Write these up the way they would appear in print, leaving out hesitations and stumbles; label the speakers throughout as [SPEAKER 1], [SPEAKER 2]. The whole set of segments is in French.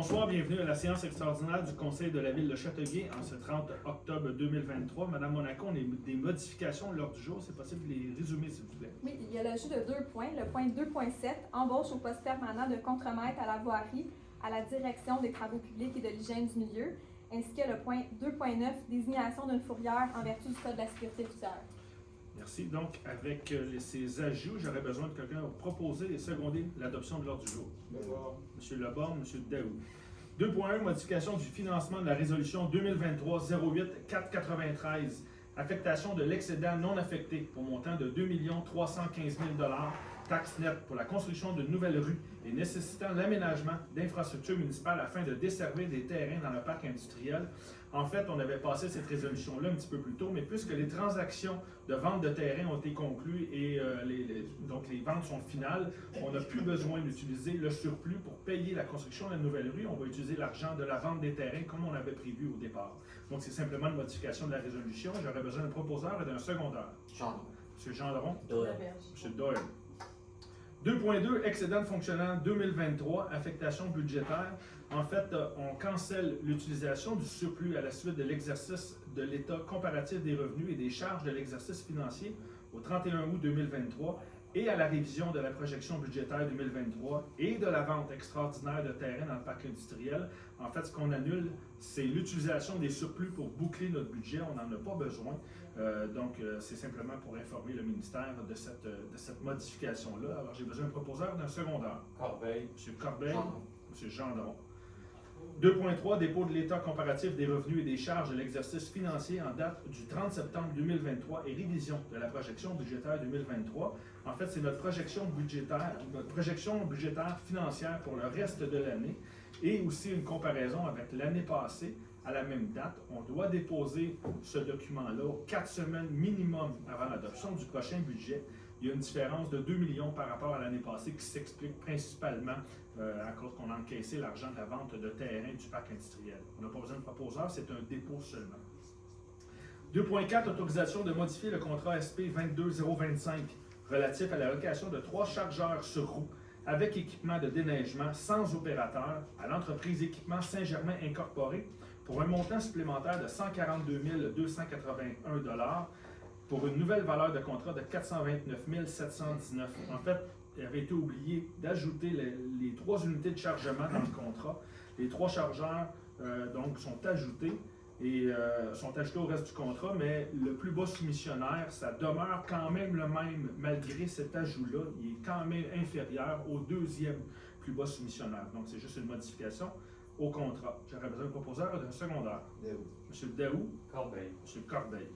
[SPEAKER 1] Bonsoir, bienvenue à la séance extraordinaire du Conseil de la Ville de Châteauguay en ce 30 octobre 2023. Madame Monaco, on a des modifications de l'ordre du jour. C'est possible de les résumer, s'il vous plaît?
[SPEAKER 2] Oui, il y a l'ajout de 2 points. Le point 2.7, embauche au poste permanent de contremaître à la voirie à la direction des travaux publics et de l'hygiène du milieu, ainsi que le point 2.9, désignation d'une fourrière en vertu du Code de la sécurité routière.
[SPEAKER 1] Merci. Donc, avec ces ajouts, j'aurais besoin de quelqu'un pour proposer et seconder l'adoption de l'ordre du jour. M. Leborgne, M. Daou. 2.1, modification du financement de la résolution 2023-08-493, affectation de l'excédent non affecté pour montant de 2 315 000 taxes nettes pour la construction de nouvelles rues et nécessitant l'aménagement d'infrastructures municipales afin de desservir des terrains dans le parc industriel. En fait, on avait passé cette résolution-là un petit peu plus tôt, mais puisque les transactions de vente de terrain ont été conclues et donc les ventes sont finales, on n'a plus besoin d'utiliser le surplus pour payer la construction de la nouvelle rue. On va utiliser l'argent de la vente des terrains comme on avait prévu au départ. Donc, c'est simplement une modification de la résolution. J'aurais besoin d'un proposeur et d'un secondeur.
[SPEAKER 3] Gendron.
[SPEAKER 1] M. Gendron.
[SPEAKER 3] Doyle.
[SPEAKER 1] M. Doyle. 2.2, excédent de fonctionnement 2023, affectation budgétaire. En fait, on cancelle l'utilisation du surplus à la suite de l'exercice de l'état comparatif des revenus et des charges de l'exercice financier au 31 août 2023 et à la révision de la projection budgétaire 2023 et de la vente extraordinaire de terrain dans le parc industriel. En fait, ce qu'on annule, c'est l'utilisation des surplus pour boucler notre budget. On n'en a pas besoin. Donc, c'est simplement pour informer le ministère de cette modification-là. Alors, j'ai besoin d'un proposeur d'un secondaire.
[SPEAKER 3] Corbeil.
[SPEAKER 1] M. Corbeil.
[SPEAKER 3] Gendron.
[SPEAKER 1] M. Gendron. 2.3, dépôt de l'état comparatif des revenus et des charges de l'exercice financier en date du 30 septembre 2023 et révision de la projection budgétaire 2023. En fait, c'est notre projection budgétaire financière pour le reste de l'année et aussi une comparaison avec l'année passée à la même date. On doit déposer ce document-là 4 semaines minimum avant l'adoption du prochain budget. Il y a une différence de 2 millions par rapport à l'année passée qui s'explique principalement à cause qu'on a encaissé l'argent de la vente de terrain du parc industriel. On n'a pas besoin de proposeur, c'est un dépôt seulement. 2.4, autorisation de modifier le contrat SP 22025 relatif à la location de 3 chargeurs sur roue avec équipement de déneigement sans opérateur à l'entreprise Équipement Saint-Germain Incorporé pour un montant supplémentaire de 142 281 pour une nouvelle valeur de contrat de 429 719. En fait, il avait été oublié d'ajouter les 3 unités de chargement dans le contrat. Les 3 chargeurs donc sont ajoutés et sont ajoutés au reste du contrat, mais le plus bas soumissionnaire, ça demeure quand même le même malgré cet ajout-là. Il est quand même inférieur au 2e plus bas soumissionnaire. Donc, c'est juste une modification au contrat. J'aurais besoin d'un proposeur et d'un secondaire.
[SPEAKER 3] Daou.
[SPEAKER 1] M. Daou.
[SPEAKER 3] Corbeil.
[SPEAKER 1] M. Corbeil.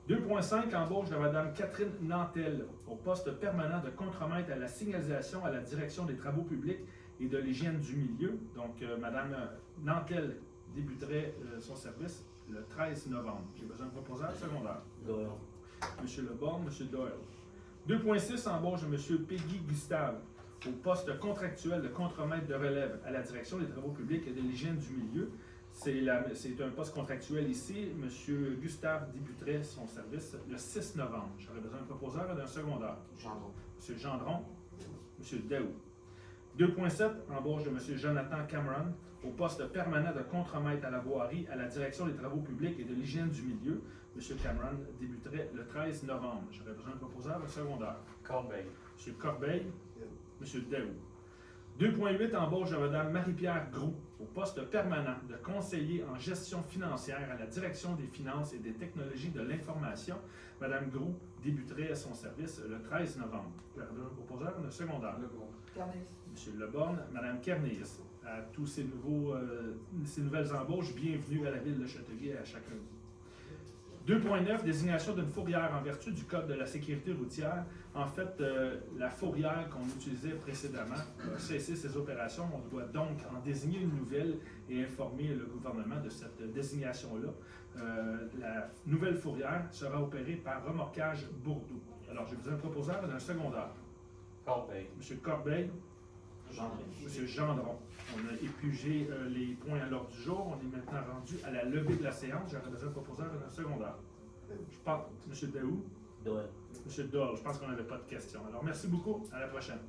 [SPEAKER 1] 2.5, embauche de Mme Catherine Nantel au poste permanent de contremaître à la signalisation à la direction des travaux publics et de l'hygiène du milieu. Donc, Mme Nantel débuterait son service le 13 novembre. J'ai besoin de proposeur secondaire.
[SPEAKER 3] Doyle.
[SPEAKER 1] M. Leborgne, M. Doyle. 2.6, embauche de M. Peggy Gustave au poste contractuel de contremaître de relève à la direction des travaux publics et de l'hygiène du milieu. C'est un poste contractuel ici. M. Gustave débuterait son service le 6 novembre. J'aurais besoin d'un proposeur et d'un secondaire.
[SPEAKER 3] Gendron.
[SPEAKER 1] M. Gendron. M. Daou. 2.7, embauche de M. Jonathan Cameron au poste permanent de contremaître à la voirie à la direction des travaux publics et de l'hygiène du milieu. M. Cameron débuterait le 13 novembre. J'aurais besoin d'un proposeur et d'un secondaire.
[SPEAKER 3] Corbeil.
[SPEAKER 1] M. Corbeil. M. Daou. 2.8, embauche de Mme Marie-Pierre Groux au poste permanent de conseiller en gestion financière à la direction des finances et des technologies de l'information. Mme Groux débuterait son service le 13 novembre. J'aurais besoin d'un proposeur et d'un secondaire. M. Leborgne, Mme Kernis. À tous ces nouvelles embauches, bienvenue à la ville de Châteauguay et à chacun de vous. 2.9, désignation d'une fourrière en vertu du Code de la sécurité routière. En fait, la fourrière qu'on utilisait précédemment a cessé ses opérations. On doit donc en désigner une nouvelle et informer le gouvernement de cette désignation-là. La nouvelle fourrière sera opérée par Remorquage Bourdeau. Alors, j'ai besoin d'un proposeur et d'un secondaire.
[SPEAKER 3] Corbeil.
[SPEAKER 1] M. Corbeil.
[SPEAKER 3] Gendron.
[SPEAKER 1] M. Gendron. On a épugé les points à l'ordre du jour. On est maintenant rendu à la levée de la séance. J'aurais besoin d'un proposeur et d'un secondaire. Je pense, M. Daou.
[SPEAKER 3] Doyle.
[SPEAKER 1] M. Doyle, je pense qu'on n'avait pas de questions. Alors, merci beaucoup. À la prochaine.